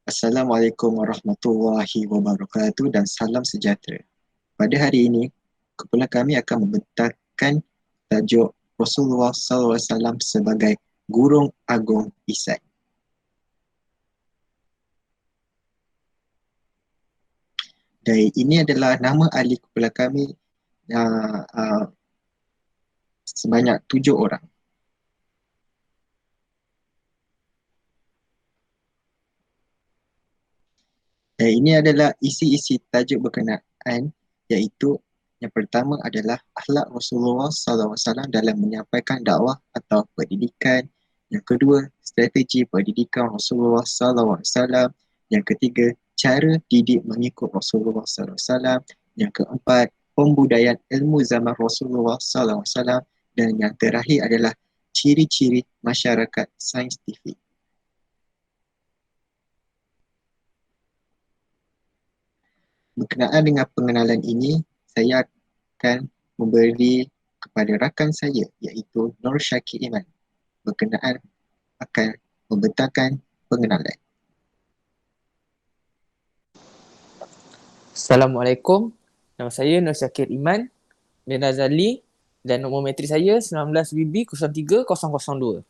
Assalamualaikum warahmatullahi wabarakatuh dan salam sejahtera. Pada hari ini, kumpulan kami akan membentangkan tajuk Rasulullah SAW sebagai Gurun Agung Ihsan. Dan ini adalah nama ahli kumpulan kami sebanyak 7 orang. Dan ini adalah isi-isi tajuk berkenaan, iaitu yang pertama adalah akhlak Rasulullah SAW dalam menyampaikan dakwah atau pendidikan. Yang kedua, strategi pendidikan Rasulullah SAW. Yang ketiga, cara didik mengikut Rasulullah SAW. Yang keempat, pembudayaan ilmu zaman Rasulullah SAW. Dan yang terakhir adalah ciri-ciri masyarakat saintifik. Berkenaan dengan pengenalan ini, saya akan memberi kepada rakan saya iaitu Nur Syakir Iman berkenaan akan membentangkan pengenalan. Assalamualaikum. Nama saya Nur Syakir Iman bin Razali dan nombor matrik saya 19BB03002.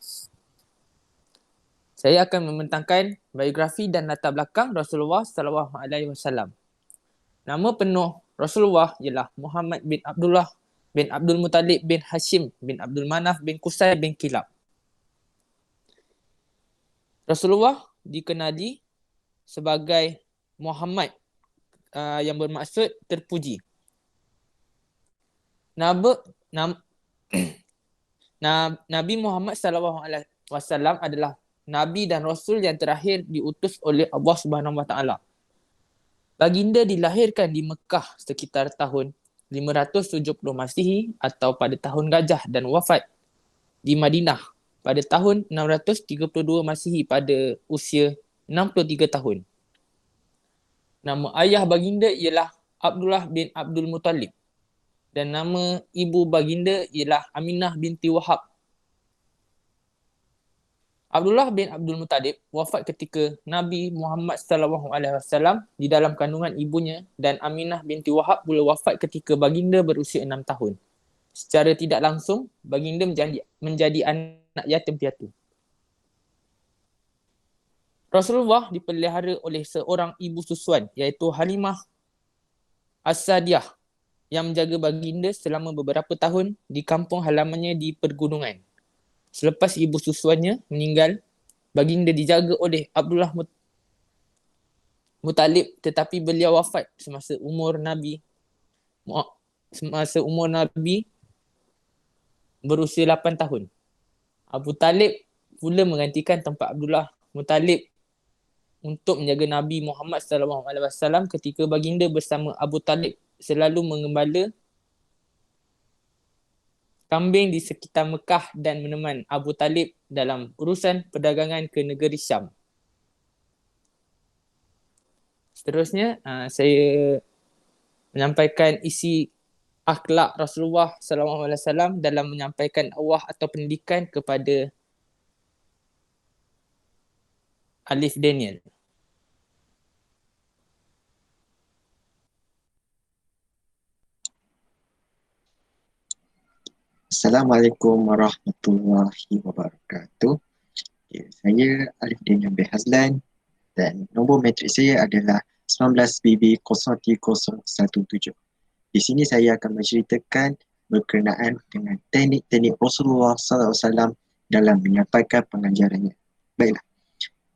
Saya akan membentangkan biografi dan latar belakang Rasulullah SAW. Nama penuh Rasulullah ialah Muhammad bin Abdullah bin Abdul Muttalib bin Hashim bin Abdul Manaf bin Qusay bin Kilab. Rasulullah dikenali sebagai Muhammad yang bermaksud terpuji. Nabi Muhammad SAW adalah Nabi dan Rasul yang terakhir diutus oleh Allah Subhanahu Wa Taala. Baginda dilahirkan di Mekah sekitar tahun 570 Masihi atau pada tahun Gajah dan wafat di Madinah pada tahun 632 Masihi pada usia 63 tahun. Nama ayah baginda ialah Abdullah bin Abdul Muttalib dan nama ibu baginda ialah Aminah binti Wahab. Abdullah bin Abdul Muttalib wafat ketika Nabi Muhammad SAW di dalam kandungan ibunya dan Aminah binti Wahab pula wafat ketika baginda berusia 6 tahun. Secara tidak langsung, baginda menjadi anak yatim piatu. Rasulullah dipelihara oleh seorang ibu susuan iaitu Halimah As-Sadiah yang menjaga baginda selama beberapa tahun di kampung halamannya di pergunungan. Selepas ibu susuannya meninggal, baginda dijaga oleh Abdullah Muttalib tetapi beliau wafat semasa umur Nabi berusia 8 tahun. Abu Talib pula menggantikan tempat Abdullah Muttalib untuk menjaga Nabi Muhammad SAW ketika baginda bersama Abu Talib selalu mengembala kambing di sekitar Mekah dan meneman Abu Talib dalam urusan perdagangan ke negeri Syam. Seterusnya, saya menyampaikan isi akhlak Rasulullah SAW dalam menyampaikan dakwah atau pendidikan kepada Alif Daniel. Assalamualaikum warahmatullahi wabarakatuh. Saya Alif Daniel bin Hazlan dan nombor matrik saya adalah 19BB03017. Di sini saya akan menceritakan berkenaan dengan teknik-teknik Rasulullah SAW dalam menyampaikan pengajarannya. Baiklah,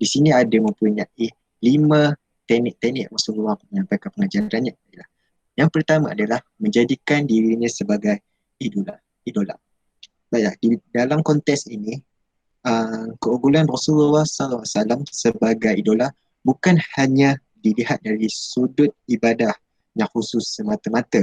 di sini ada mempunyai 5 teknik-teknik Rasulullah menyampaikan pengajarannya. Baiklah. Yang pertama adalah menjadikan dirinya sebagai idola. Baiklah, di dalam konteks ini, keunggulan Rasulullah SAW sebagai idola bukan hanya dilihat dari sudut ibadah yang khusus semata-mata,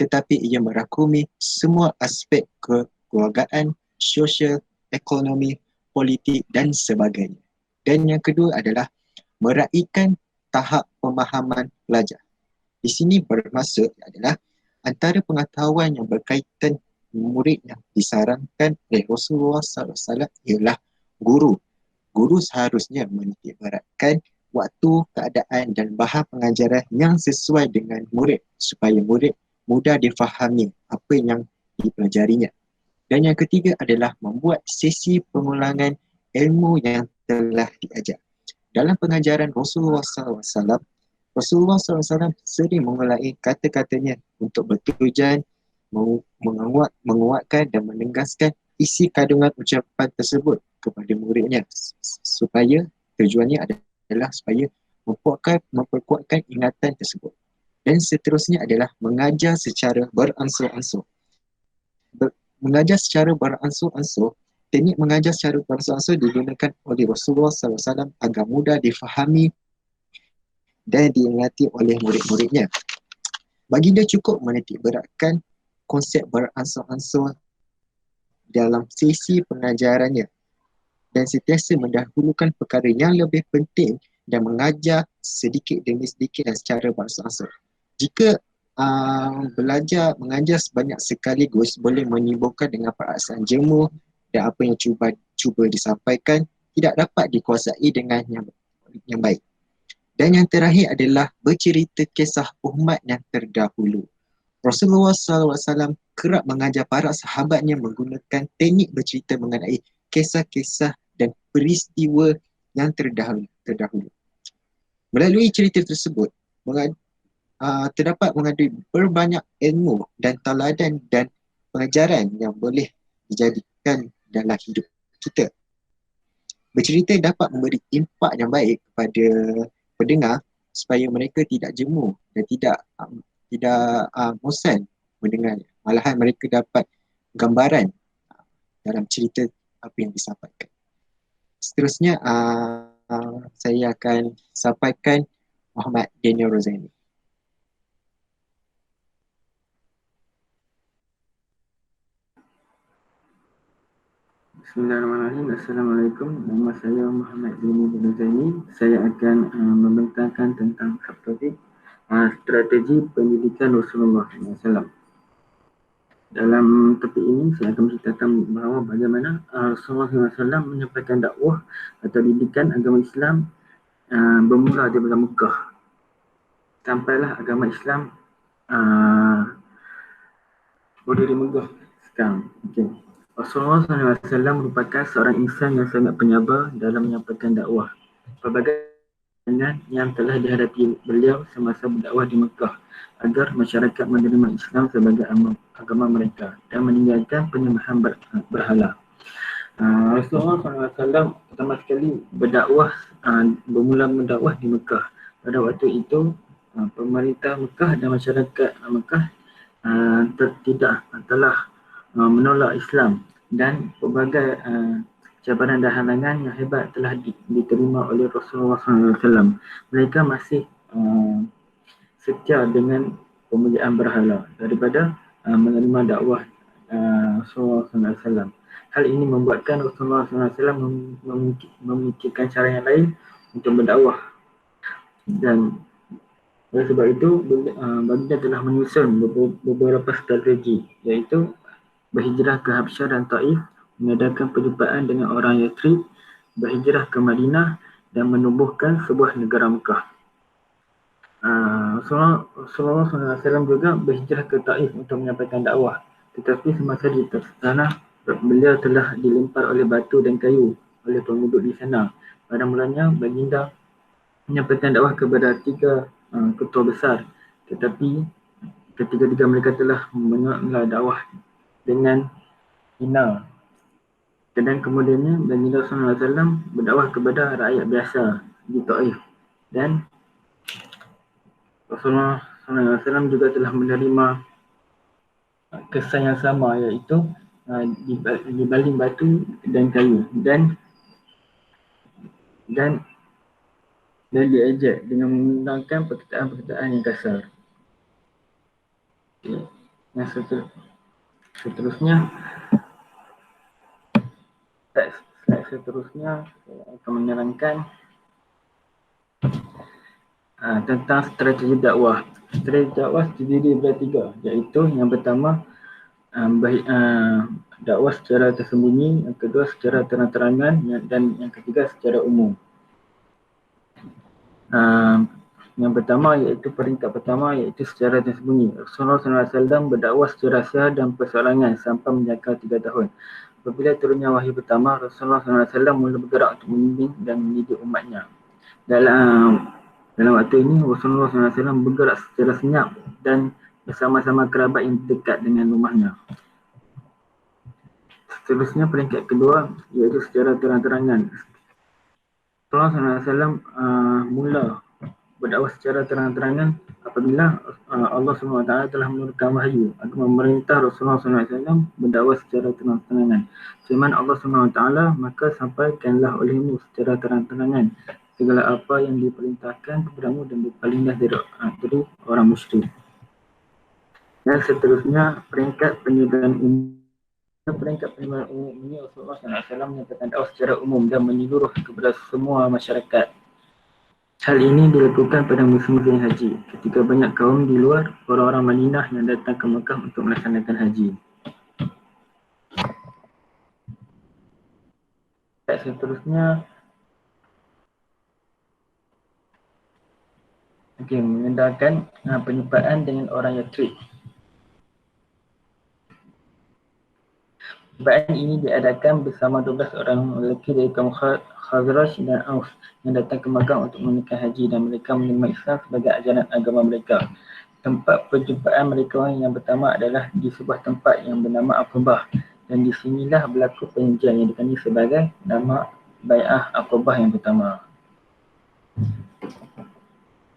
tetapi ia merangkumi semua aspek kekeluargaan, sosial, ekonomi, politik dan sebagainya. Dan yang kedua adalah meraihkan tahap pemahaman pelajar. Di sini bermaksud adalah antara pengetahuan yang berkaitan murid yang disarankan oleh Rasulullah SAW ialah guru. Guru seharusnya menitikberatkan waktu, keadaan dan bahan pengajaran yang sesuai dengan murid supaya murid mudah difahami apa yang dipelajarinya. Dan yang ketiga adalah membuat sesi pengulangan ilmu yang telah diajar. Dalam pengajaran Rasulullah SAW, Rasulullah SAW sering mengulangi kata-katanya untuk bertujuan menguatkan dan menegaskan isi kandungan ucapan tersebut kepada muridnya supaya tujuannya adalah supaya memperkuatkan ingatan tersebut. Dan seterusnya adalah mengajar secara beransur-ansur. Mengajar secara beransur-ansur, teknik mengajar secara beransur-ansur digunakan oleh Rasulullah SAW agar mudah difahami dan diingati oleh murid-muridnya. Baginda cukup menitik beratkan konsep beransur-ansur dalam sesi pengajarannya dan sentiasa mendahulukan perkara yang lebih penting dan mengajar sedikit demi sedikit dan secara beransur-ansur. Jika mengajar sebanyak sekaligus boleh menimbulkan dengan perasaan jemu dan apa yang cuba disampaikan tidak dapat dikuasai dengan yang baik. Dan yang terakhir adalah bercerita kisah umat yang terdahulu. Rasulullah SAW kerap mengajar para sahabatnya menggunakan teknik bercerita mengenai kisah-kisah dan peristiwa yang terdahulu. Melalui cerita tersebut, terdapat mengandung berbanyak ilmu dan tauladan dan pengajaran yang boleh dijadikan dalam hidup kita. Bercerita dapat memberi impak yang baik kepada pendengar supaya mereka tidak jemu dan tidak bosan mendengar. Malahan mereka dapat gambaran dalam cerita apa yang disampaikan. Seterusnya saya akan sampaikan Muhammad Daniel Rozaini. Bismillahirrahmanirrahim. Assalamualaikum. Nama saya Muhammad Daniel Rozaini. Saya akan membentangkan tentang subtopik strategi pendidikan Rasulullah SAW. Dalam topik ini saya akan menceritakan bahawa bagaimana Rasulullah SAW menyampaikan dakwah atau didikan agama Islam bermula daripada Mekah. Sampailah agama Islam berdiri megah sekarang. Okay. Rasulullah SAW merupakan seorang insan yang sangat penyabar dalam menyampaikan dakwah. Pelbagai yang telah dihadapi beliau semasa berdakwah di Mekah agar masyarakat menerima Islam sebagai agama mereka dan meninggalkan penyembahan berhala. Rasulullah SAW pertama sekali bermula mendakwah di Mekah. Pada waktu itu, pemerintah Mekah dan masyarakat Mekah telah menolak Islam dan pelbagai cabaran dan halangan yang hebat telah diterima oleh Rasulullah SAW. Mereka masih setia dengan pemuliaan berhala daripada menerima dakwah Rasulullah SAW. Hal ini membuatkan Rasulullah SAW memikirkan cara yang lain untuk berdakwah. Dan oleh sebab itu, baginda telah menyusun beberapa strategi, iaitu berhijrah ke Habsyah dan Taif, mengadakan perjumpaan dengan orang Yathrib, berhijrah ke Madinah dan menubuhkan sebuah negara Mekah. Rasulullah SAW juga berhijrah ke Taif untuk menyampaikan dakwah. Tetapi semasa di sana, beliau telah dilempar oleh batu dan kayu oleh penduduk di sana. Pada mulanya, baginda menyampaikan dakwah kepada 3 ketua besar, tetapi ketiga-tiga mereka telah menolak dakwah dengan hina. Dan kemudiannya baginda SAW berdakwah kepada rakyat biasa di Taif, dan Rasulullah SAW juga telah menerima kesan yang sama, iaitu dibaling batu dan kayu dan diejek dengan menggunakan perkataan-perkataan yang kasar. Yang seterusnya saya akan menerangkan tentang strategi dakwah. Strategi dakwah terdiri daripada 3, iaitu yang pertama dakwah secara tersembunyi, yang kedua secara terang-terangan, dan yang ketiga secara umum. Yang pertama iaitu peringkat pertama iaitu secara tersembunyi. Rasulullah SAW berdakwah secara rahsia dan persoalangan sampai menjangka 3 tahun. Apabila turunnya wahyu pertama, Rasulullah SAW mula bergerak untuk membimbing dan mendidik umatnya. Dalam waktu ini, Rasulullah SAW bergerak secara senyap dan bersama-sama kerabat yang dekat dengan rumahnya. Seterusnya peringkat kedua iaitu secara terang-terangan. Rasulullah SAW mula berdakwah secara terang-terangan apabila Allah SWT telah menurunkan wahyu agar memerintah Rasulullah SAW berdakwah secara terang-terangan. Firman Allah SWT, maka sampaikanlah olehmu secara terang-terangan segala apa yang diperintahkan kepadamu dan berpalinglah dari orang musyrik. Dan seterusnya peringkat penyebaran umum. Peringkat penyebaran umum ini Rasulullah SAW menyatakan dakwah secara umum dan menyeluruh kepada semua masyarakat. Hal ini dilakukan pada musim-musim haji ketika banyak kaum di luar orang-orang Madinah yang datang ke Mekah untuk melaksanakan haji. Seterusnya, mengadakan perjumpaan dengan orang Yathrib. Perjumpaan ini diadakan bersama 12 orang lelaki dari kaum Khazraj dan Aus yang datang ke Makkah untuk menunaikan haji dan mereka menerima Islam sebagai ajaran agama mereka. Tempat perjumpaan mereka yang pertama adalah di sebuah tempat yang bernama Aqabah dan di sinilah berlaku perjanjian yang dikenali sebagai nama Bai'ah Aqabah yang pertama.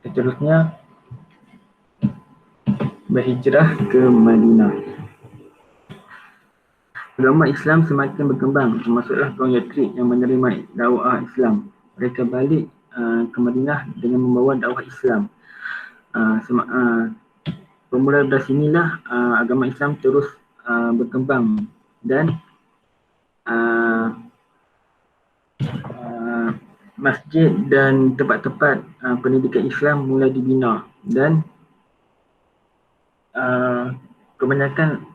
Seterusnya, berhijrah ke Madinah. Agama Islam semakin berkembang, termasuklah kaum Yathrib yang menerima dakwah Islam. Mereka balik ke Madinah dengan membawa dakwah Islam. Bermula dari sinilah agama Islam terus berkembang dan masjid dan tempat-tempat pendidikan Islam mula dibina dan kebanyakan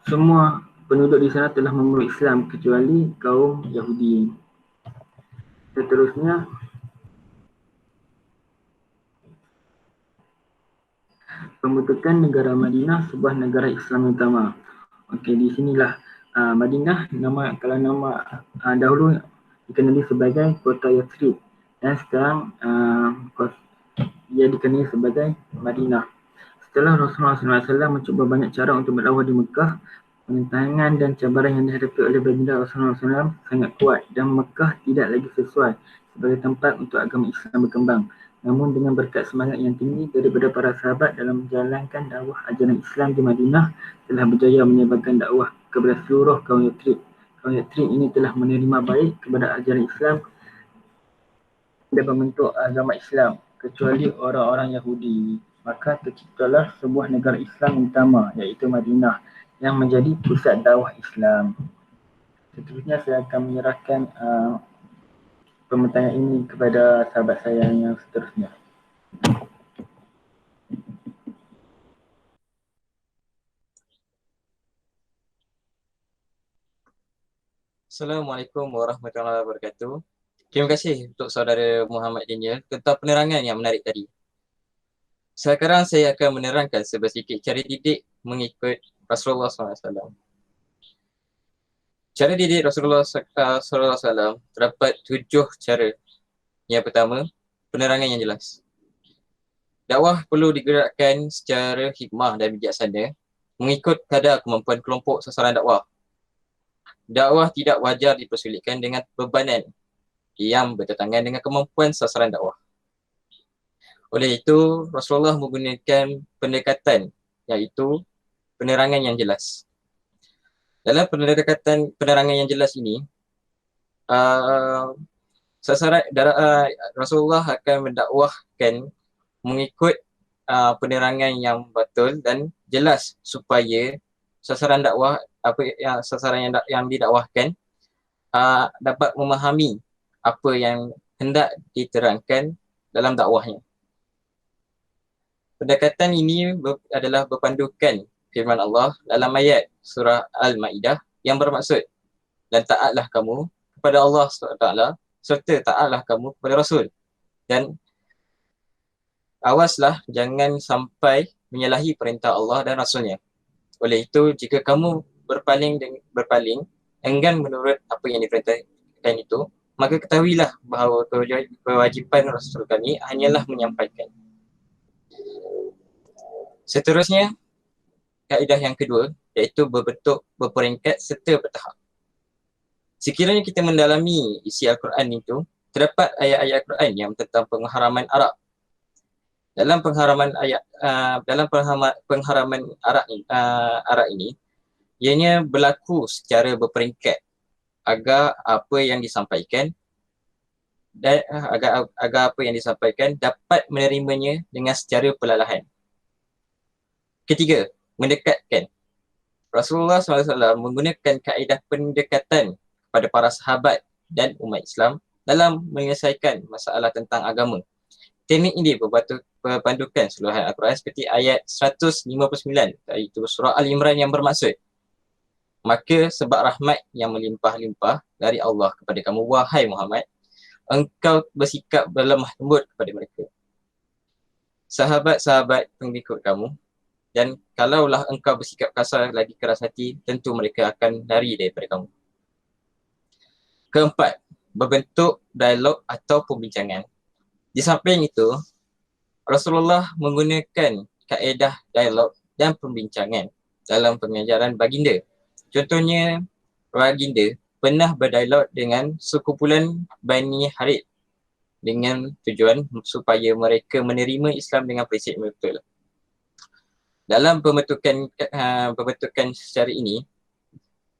semua penduduk di sana telah memeluk Islam kecuali kaum Yahudi. Seterusnya, pembentukan negara Madinah, sebuah negara Islam utama. Okey, di sinilah Madinah, kalau nama dahulu dikenali sebagai kota Yathrib dan sekarang ia dikenali sebagai Madinah. Setelah Rasulullah SAW mencuba banyak cara untuk berdakwah di Mekah, penentangan dan cabaran yang dihadapi oleh baginda Rasulullah SAW sangat kuat dan Mekah tidak lagi sesuai sebagai tempat untuk agama Islam berkembang. Namun dengan berkat semangat yang tinggi daripada para sahabat dalam menjalankan dakwah ajaran Islam di Madinah telah berjaya menyebarkan dakwah kepada seluruh kaum Yathrib. Kaum Yathrib ini telah menerima baik kepada ajaran Islam dan membentuk agama Islam kecuali orang-orang Yahudi. Maka terciptalah sebuah negara Islam utama iaitu Madinah yang menjadi pusat dakwah Islam. Seterusnya saya akan menyerahkan pembentangan ini kepada sahabat saya yang seterusnya. Assalamualaikum warahmatullahi wabarakatuh. Terima kasih untuk saudara Muhammad Daniel tentang penerangan yang menarik tadi. Sekarang saya akan menerangkan sedikit cara didik mengikut Rasulullah SAW. Cara didik Rasulullah SAW terdapat 7 cara. Yang pertama, penerangan yang jelas. Dakwah perlu digerakkan secara hikmah dan bijaksana mengikut kadar kemampuan kelompok sasaran dakwah. Dakwah tidak wajar dipersulitkan dengan bebanan yang bertentangan dengan kemampuan sasaran dakwah. Oleh itu, Rasulullah menggunakan pendekatan iaitu penerangan yang jelas. Dalam penerangan yang jelas ini, Rasulullah akan mendakwahkan mengikut penerangan yang betul dan jelas supaya sasaran dakwah yang didakwahkan dapat memahami apa yang hendak diterangkan dalam dakwahnya. Pendekatan ini adalah berpandukan firman Allah dalam ayat surah Al-Ma'idah yang bermaksud, dan taatlah kamu kepada Allah SWT serta taatlah kamu kepada Rasul. dan awaslah jangan sampai menyalahi perintah Allah dan Rasulnya. Oleh itu, jika kamu berpaling enggan menurut apa yang diperintahkan itu, maka ketahuilah bahawa kewajipan Rasul kami hanyalah menyampaikan. Seterusnya, kaedah yang kedua, iaitu berbentuk berperingkat serta bertahap. Sekiranya kita mendalami isi Al-Quran itu, terdapat ayat-ayat Al-Quran yang tentang pengharaman arak. Dalam pengharaman arak ini, ianya berlaku secara berperingkat agar apa yang disampaikan dapat menerimanya dengan secara perlahan. Ketiga, mendekatkan. Rasulullah SAW menggunakan kaedah pendekatan kepada para sahabat dan umat Islam dalam menyelesaikan masalah tentang agama. Teknik ini berpandukan seluruhan Al-Quran seperti ayat 159, iaitu surah Al-Imran yang bermaksud, maka sebab rahmat yang melimpah-limpah dari Allah kepada kamu, wahai Muhammad, engkau bersikap berlemah lembut kepada mereka, sahabat-sahabat pengikut kamu, dan kalaulah engkau bersikap kasar lagi keras hati, tentu mereka akan lari daripada kamu. Keempat, berbentuk dialog atau pembincangan. Di samping itu, Rasulullah menggunakan kaedah dialog dan pembincangan dalam pengajaran baginda. Contohnya, baginda pernah berdialog dengan sekumpulan Bani Harith dengan tujuan supaya mereka menerima Islam dengan prinsip betul. Dalam pembentukan secara ini,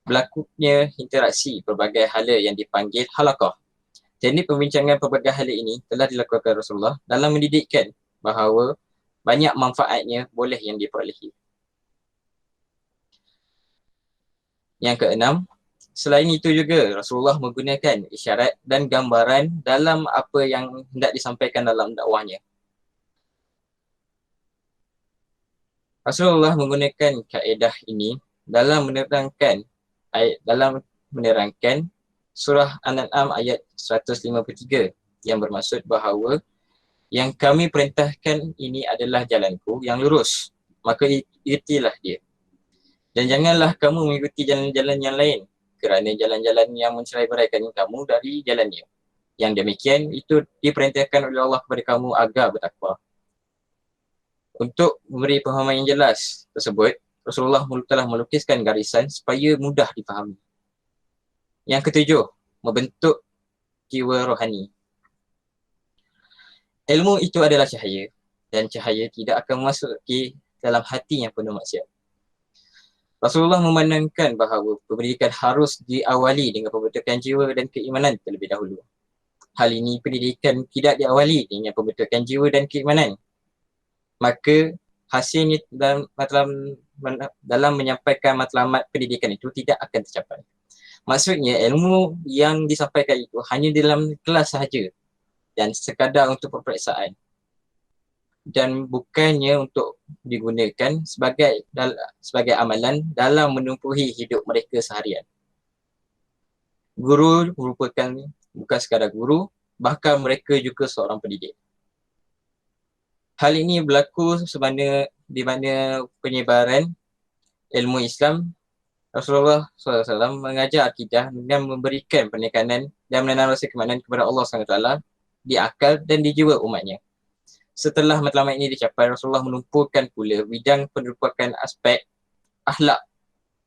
berlakunya interaksi pelbagai hala yang dipanggil halaqah. Teknik pembincangan pelbagai hala ini telah dilakukan Rasulullah dalam mendidikkan bahawa banyak manfaatnya boleh yang diperolehi. Yang keenam, selain itu juga Rasulullah menggunakan isyarat dan gambaran dalam apa yang hendak disampaikan dalam dakwahnya. Rasulullah menggunakan kaedah ini dalam menerangkan surah An-An'am ayat 153 yang bermaksud bahawa yang kami perintahkan ini adalah jalanku yang lurus, maka ikutilah dia. Dan janganlah kamu mengikuti jalan-jalan yang lain, kerana jalan-jalan yang mencerai-beraikan kamu dari jalannya. Yang demikian itu diperintahkan oleh Allah kepada kamu agar bertakwa. Untuk memberi pemahaman yang jelas tersebut, Rasulullah telah melukiskan garisan supaya mudah dipahami. Yang ketujuh, membentuk jiwa rohani. Ilmu itu adalah cahaya, dan cahaya tidak akan memasuki dalam hati yang penuh maksiat. Rasulullah memandangkan bahawa pendidikan harus diawali dengan pembentukan jiwa dan keimanan terlebih dahulu. Hal ini pendidikan tidak diawali dengan pembentukan jiwa dan keimanan, maka hasilnya dalam menyampaikan matlamat pendidikan itu tidak akan tercapai. Maksudnya ilmu yang disampaikan itu hanya dalam kelas sahaja dan sekadar untuk peperiksaan, dan bukannya untuk digunakan sebagai amalan dalam menumpuhi hidup mereka seharian. Guru merupakan bukan sekadar guru, bahkan mereka juga seorang pendidik. Hal ini berlaku di mana penyebaran ilmu Islam, Rasulullah SAW mengajar akidah dan memberikan penekanan dan menanam rasa keimanan kepada Allah SWT di akal dan di jiwa umatnya. Setelah matlamat ini dicapai, Rasulullah menumpukan pula bidang penderupakan aspek akhlak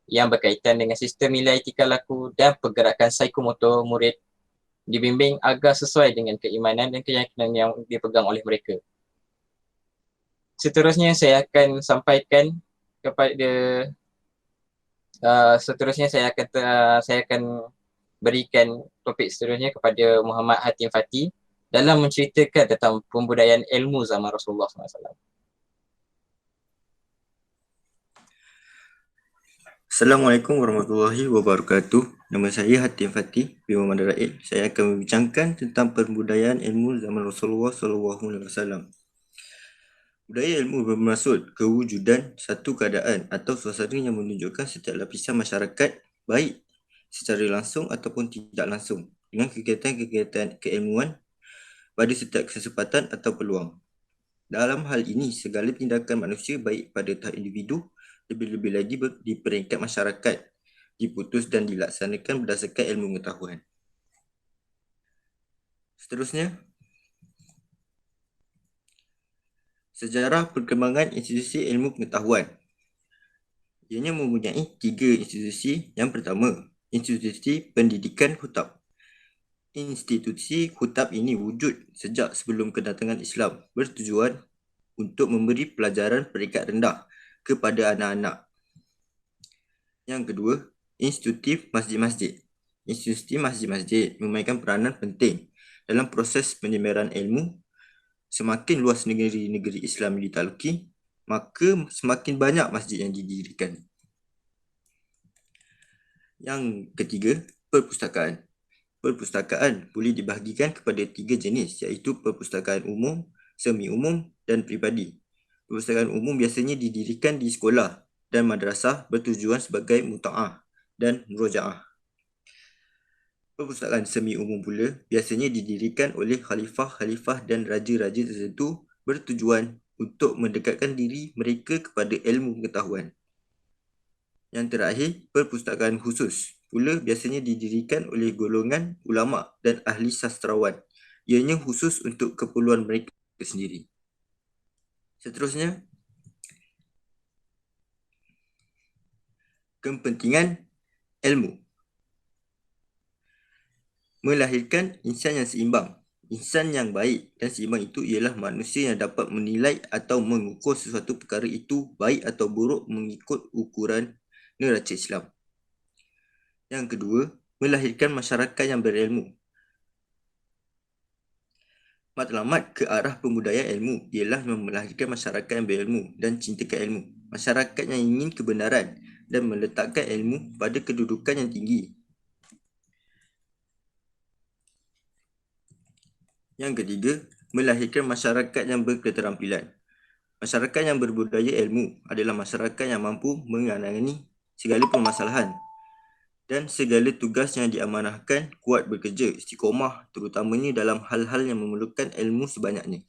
yang berkaitan dengan sistem nilai tika laku dan pergerakan psikomotor murid, dibimbing agar sesuai dengan keimanan dan keyakinan yang dipegang oleh mereka. Seterusnya saya akan sampaikan kepada saya akan berikan topik seterusnya kepada Muhammad Hatim Fati dalam menceritakan tentang pembudayaan ilmu zaman Rasulullah SAW. Assalamualaikum warahmatullahi wabarakatuh. Nama saya Hatim Fati bin Muhammad Raid. Saya akan membincangkan tentang pembudayaan ilmu zaman Rasulullah SAW. Budaya ilmu bermaksud kewujudan satu keadaan atau suasana yang menunjukkan setiap lapisan masyarakat, baik secara langsung ataupun tidak langsung, dengan kegiatan-kegiatan keilmuan pada setiap kesempatan atau peluang. Dalam hal ini, segala tindakan manusia baik pada tahap individu, lebih-lebih lagi di peringkat masyarakat, diputus dan dilaksanakan berdasarkan ilmu pengetahuan. Seterusnya, sejarah perkembangan institusi ilmu pengetahuan. Ianya mempunyai 3 institusi. Yang pertama, institusi pendidikan khutab. Institusi khutab ini wujud sejak sebelum kedatangan Islam, bertujuan untuk memberi pelajaran peringkat rendah kepada anak-anak. Yang kedua, institusi masjid-masjid. Institusi masjid-masjid memainkan peranan penting dalam proses penyebaran ilmu. Semakin luas negeri-negeri Islam ditaluki, maka semakin banyak masjid yang didirikan. Yang ketiga, perpustakaan. Perpustakaan boleh dibahagikan kepada 3 jenis, iaitu perpustakaan umum, semi umum dan peribadi. Perpustakaan umum biasanya didirikan di sekolah dan madrasah bertujuan sebagai muta'ah dan murojaah. Perpustakaan semi umum pula biasanya didirikan oleh khalifah-khalifah dan raja-raja tertentu bertujuan untuk mendekatkan diri mereka kepada ilmu pengetahuan. Yang terakhir, perpustakaan khusus pula biasanya didirikan oleh golongan ulama dan ahli sastrawan. Ianya khusus untuk keperluan mereka sendiri. Seterusnya, kepentingan ilmu. Melahirkan insan yang seimbang. Insan yang baik dan seimbang itu ialah manusia yang dapat menilai atau mengukur sesuatu perkara itu baik atau buruk mengikut ukuran neraca Islam. Yang kedua, melahirkan masyarakat yang berilmu. Matlamat ke arah pembudayaan ilmu ialah melahirkan masyarakat yang berilmu dan cintakan ilmu. Masyarakat yang ingin kebenaran dan meletakkan ilmu pada kedudukan yang tinggi. Yang ketiga, melahirkan masyarakat yang berketerampilan. Masyarakat yang berbudaya ilmu adalah masyarakat yang mampu menangani segala permasalahan dan segala tugas yang diamanahkan, kuat bekerja, istiqomah terutamanya dalam hal-hal yang memerlukan ilmu sebanyaknya.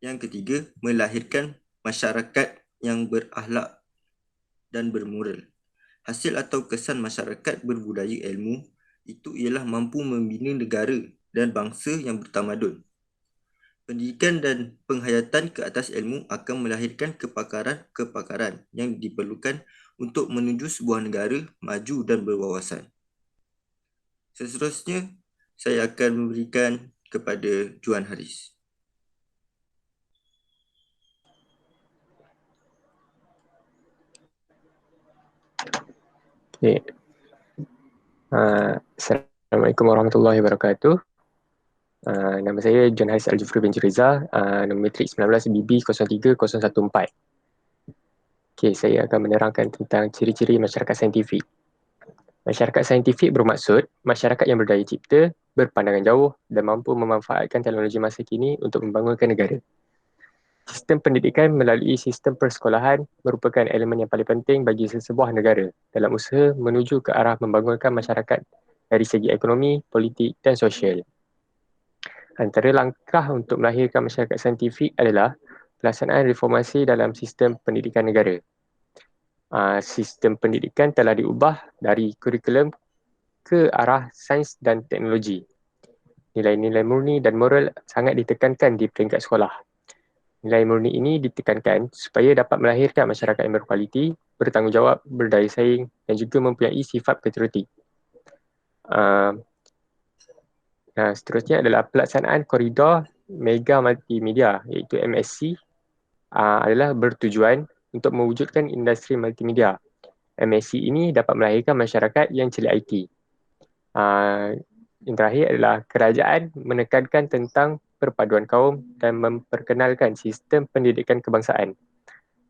Yang ketiga, melahirkan masyarakat yang berakhlak dan bermoral. Hasil atau kesan masyarakat berbudaya ilmu itu ialah mampu membina negara dan bangsa yang bertamadun. Pendidikan dan penghayatan ke atas ilmu akan melahirkan kepakaran yang diperlukan untuk menuju sebuah negara maju dan berwawasan. Seterusnya, saya akan memberikan kepada Juan Haris. Okay. Assalamualaikum warahmatullahi wabarakatuh. Nama saya John Haris Al-Jufri bin Jiriza, nombor matrik 19 BB 03-014. Okay, saya akan menerangkan tentang ciri-ciri masyarakat saintifik. Masyarakat saintifik bermaksud masyarakat yang berdaya cipta, berpandangan jauh dan mampu memanfaatkan teknologi masa kini untuk membangunkan negara. Sistem pendidikan melalui sistem persekolahan merupakan elemen yang paling penting bagi sesebuah negara dalam usaha menuju ke arah membangunkan masyarakat dari segi ekonomi, politik dan sosial. Antara langkah untuk melahirkan masyarakat saintifik adalah pelaksanaan reformasi dalam sistem pendidikan negara. Sistem pendidikan telah diubah dari kurikulum ke arah sains dan teknologi. Nilai-nilai murni dan moral sangat ditekankan di peringkat sekolah. Nilai murni ini ditekankan supaya dapat melahirkan masyarakat yang berkualiti, bertanggungjawab, berdaya saing dan juga mempunyai sifat patriotik. Seterusnya adalah pelaksanaan koridor mega multimedia iaitu MSC adalah bertujuan untuk mewujudkan industri multimedia. MSC ini dapat melahirkan masyarakat yang celik IT. Yang terakhir adalah kerajaan menekankan tentang perpaduan kaum dan memperkenalkan sistem pendidikan kebangsaan.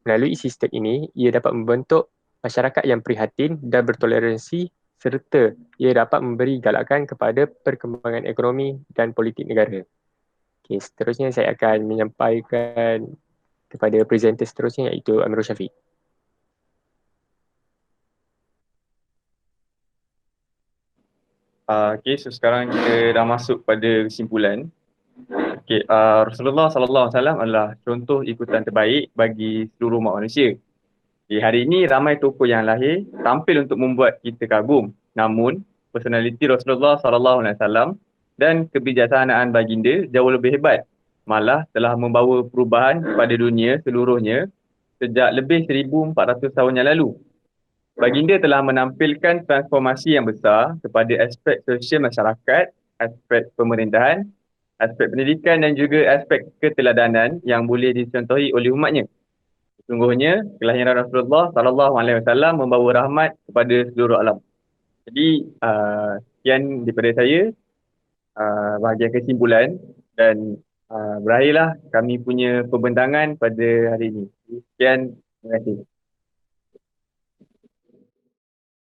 Melalui sistem ini, ia dapat membentuk masyarakat yang prihatin dan bertoleransi serta ia dapat memberi galakan kepada perkembangan ekonomi dan politik negara. Okay, seterusnya saya akan menyampaikan kepada presenter seterusnya iaitu Amirul Syafiq. Okay, so sekarang kita dah masuk pada kesimpulan. Okay, Rasulullah SAW adalah contoh ikutan terbaik bagi seluruh umat manusia. Okay, hari ini ramai tokoh yang lahir tampil untuk membuat kita kagum. Namun, personaliti Rasulullah SAW dan kebijaksanaan baginda jauh lebih hebat. Malah telah membawa perubahan kepada dunia seluruhnya sejak lebih 1400 tahun yang lalu. Baginda telah menampilkan transformasi yang besar kepada aspek sosial masyarakat, aspek pemerintahan, aspek pendidikan dan juga aspek keteladanan yang boleh dicontohi oleh umatnya. Sesungguhnya kelahiran Rasulullah SAW membawa rahmat kepada seluruh alam. Jadi sekian daripada saya, bahagian kesimpulan, dan berakhirlah kami punya pembentangan pada hari ini. Sekian, terima kasih.